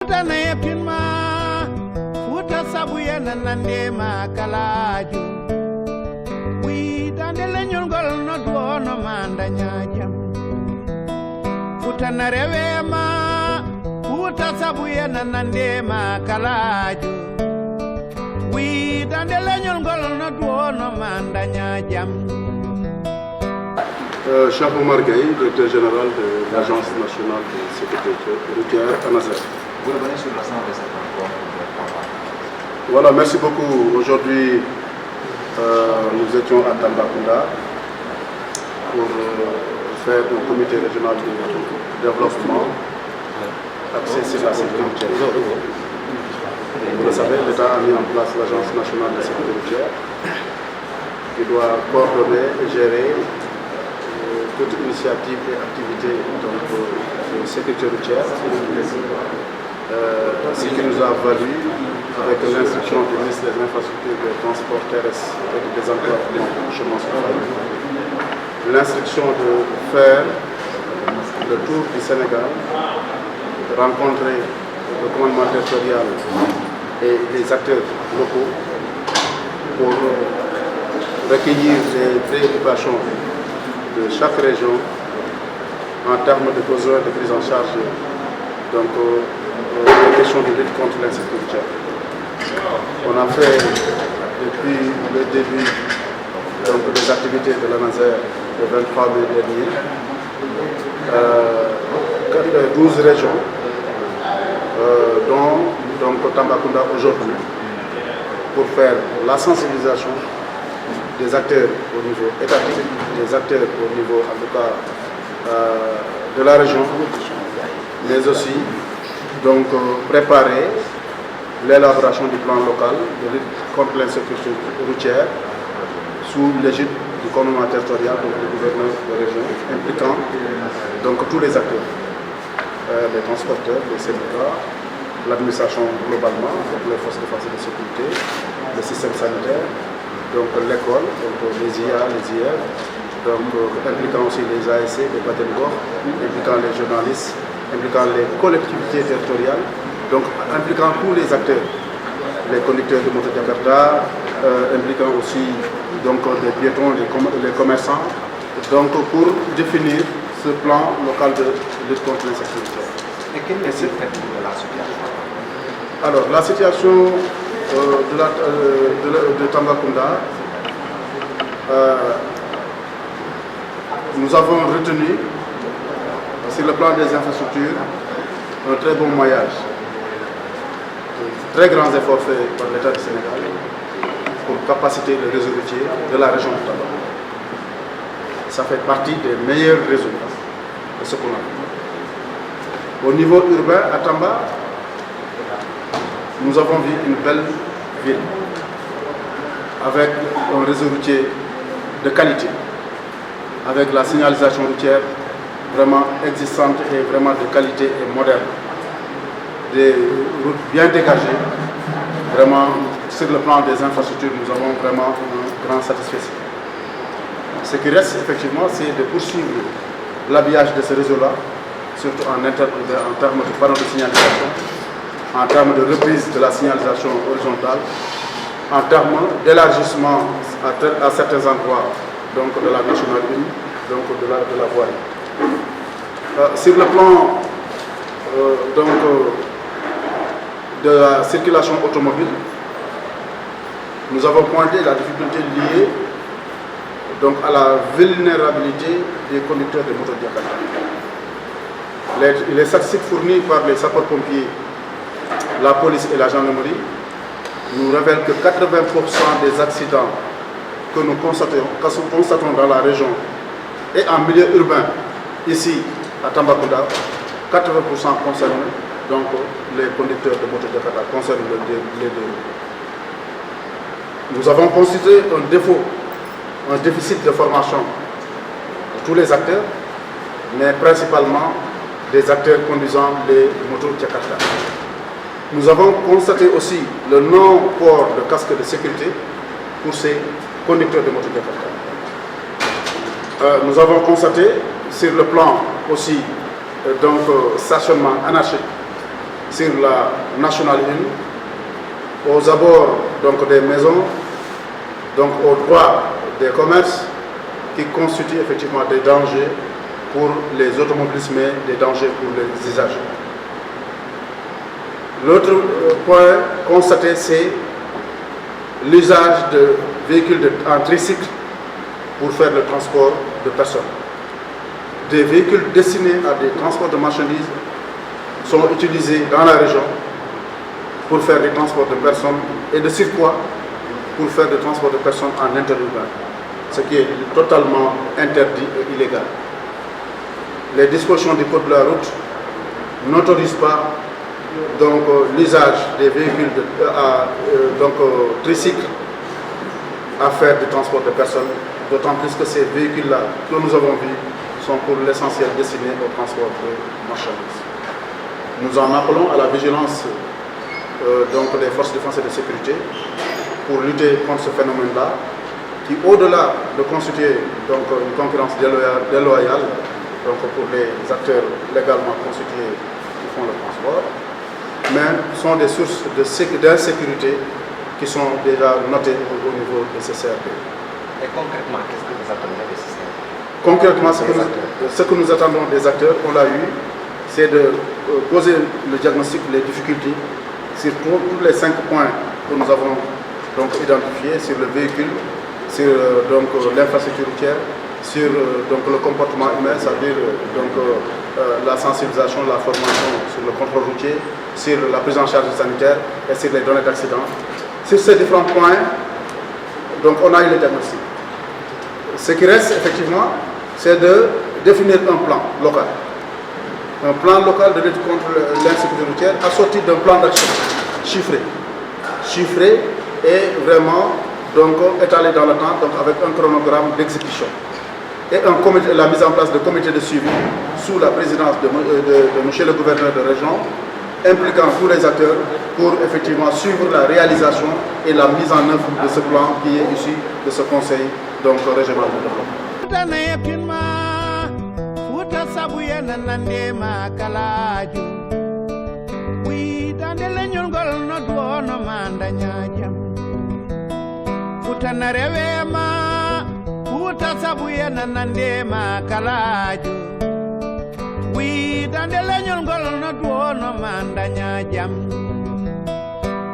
Futa na yepin ma Futa sabu yana nande ma kalaju Wi dande lenyol gol no duono manda nyajam Futa na rewe ma Futa sabu yana nande ma kalaju Wi dande lenyol gol no duono manda nyajam Cheikh Omar Gueye, directeur général de l'Agence nationale de sécurité routière à Nazer. Vous revenez sur l'ensemble de cette rencontre. Voilà, merci beaucoup. Aujourd'hui, nous étions à Tambacounda pour faire un comité régional de développement axé sur la sécurité routière. Vous le savez, l'État a mis en place l'Agence nationale de sécurité routière qui doit coordonner et gérer toute initiative et activité de sécurité routière, ce qui nous a valu, avec l'instruction du ministre des Infrastructures, des Transports terrestres et du Désenclavement du chemin sur rail, l'instruction de faire le tour du Sénégal, de rencontrer le commandement territorial et les acteurs locaux pour recueillir les préoccupations de chaque région en termes de besoins de prise en charge donc les questions de lutte contre l'insécurité. On a fait depuis le début donc, des activités de la Nazer le 23 mai dernier 12 régions dont donc, Tambacounda aujourd'hui pour faire la sensibilisation des acteurs au niveau étatique, des acteurs au niveau en tout cas de la région, mais aussi donc préparer l'élaboration du plan local de lutte contre l'insécurité routière sous l'égide du commandement territorial donc du gouverneur de région, impliquant donc tous les acteurs, les transporteurs, les syndicats, l'administration globalement, donc les forces de défense et de sécurité, le système sanitaire, donc l'école, les IA, les IR, donc impliquant aussi les ASC, les Baden-Gor, impliquant les journalistes, impliquant les collectivités territoriales, donc impliquant tous les acteurs, les conducteurs de moto Jakarta, impliquant aussi donc les piétons, les commerçants, donc pour définir ce plan local de lutte contre l'insécurité. Et quelle est la situation? Alors la situation de Tambacounda, nous avons retenu sur le plan des infrastructures un très bon maillage, très grands efforts faits par l'État du Sénégal pour capaciter le réseau routier de la région de Tambacounda. Ça fait partie des meilleurs résultats de ce qu'on a fait. Au niveau urbain, à Tamba, nous avons vu une belle ville avec un réseau routier de qualité, avec la signalisation routière vraiment existante et vraiment de qualité et moderne, des routes bien dégagées. Vraiment, sur le plan des infrastructures, nous avons vraiment un grand satisfait. Ce qui reste effectivement, c'est de poursuivre l'habillage de ce réseau-là, surtout en termes de panneaux de signalisation, en termes de reprise de la signalisation horizontale, en termes d'élargissement à certains endroits donc de la nationale 1, donc de la voirie. Sur le plan de la circulation automobile, nous avons pointé la difficulté liée donc, à la vulnérabilité des conducteurs de motos Jakarta. Les statistiques fournies par les sapeurs-pompiers, la police et la gendarmerie nous révèlent que 80% des accidents que nous constatons dans la région et en milieu urbain, ici à Tambacounda, 80% concernent donc les conducteurs de motos Jakarta, concernent les deux. Nous avons constaté un déficit de formation de tous les acteurs, mais principalement des acteurs conduisant les motos Jakarta. Nous avons constaté aussi le non-port de casque de sécurité pour ces conducteurs de motos Jakarta. Nous avons constaté sur le plan aussi stationnement anarchique sur la Nationale 1, aux abords donc, des maisons, donc au droit des commerces, qui constituent effectivement des dangers pour les automobilistes, mais des dangers pour les usagers. L'autre point constaté, c'est l'usage de véhicules en tricycle pour faire le transport de personnes. Des véhicules destinés à des transports de marchandises sont utilisés dans la région pour faire des transports de personnes et de surcroît pour faire des transports de personnes en interurbain, ce qui est totalement interdit et illégal. Les dispositions du code de la route n'autorisent pas donc l'usage des véhicules tricycles à faire du transport de personnes, d'autant plus que ces véhicules-là que nous avons vus sont pour l'essentiel destinés au transport de marchandises. Nous en appelons à la vigilance des forces de défense et de sécurité pour lutter contre ce phénomène-là, qui au-delà de constituer une concurrence déloyale pour les acteurs légalement constitués qui font le transport, mais sont des sources d'insécurité qui sont déjà notées au niveau de ces CRD. Et concrètement, qu'est-ce que vous attendez des systèmes? Concrètement, ce que nous attendons des acteurs, on l'a eu, c'est de poser le diagnostic, les difficultés sur tous les 5 points que nous avons identifiés sur le véhicule, sur l'infrastructure routière, sur le comportement humain, c'est-à-dire la sensibilisation, la formation sur le contrôle routier, sur la prise en charge sanitaire et sur les données d'accident. Sur ces différents points, on a eu le diagnostic. Ce qui reste effectivement, c'est de définir un plan local. Un plan local de lutte contre l'insécurité routière assorti d'un plan d'action chiffré et vraiment étalé dans le temps, avec un chronogramme d'exécution. Et la mise en place de comités de suivi sous la présidence de M. le gouverneur de région, impliquant tous les acteurs pour effectivement suivre la réalisation et la mise en œuvre de ce plan qui est issu de ce conseil régional de développement. Futa sabuye nanande makalaju wi dande lenyol ngol no duono mandanya jam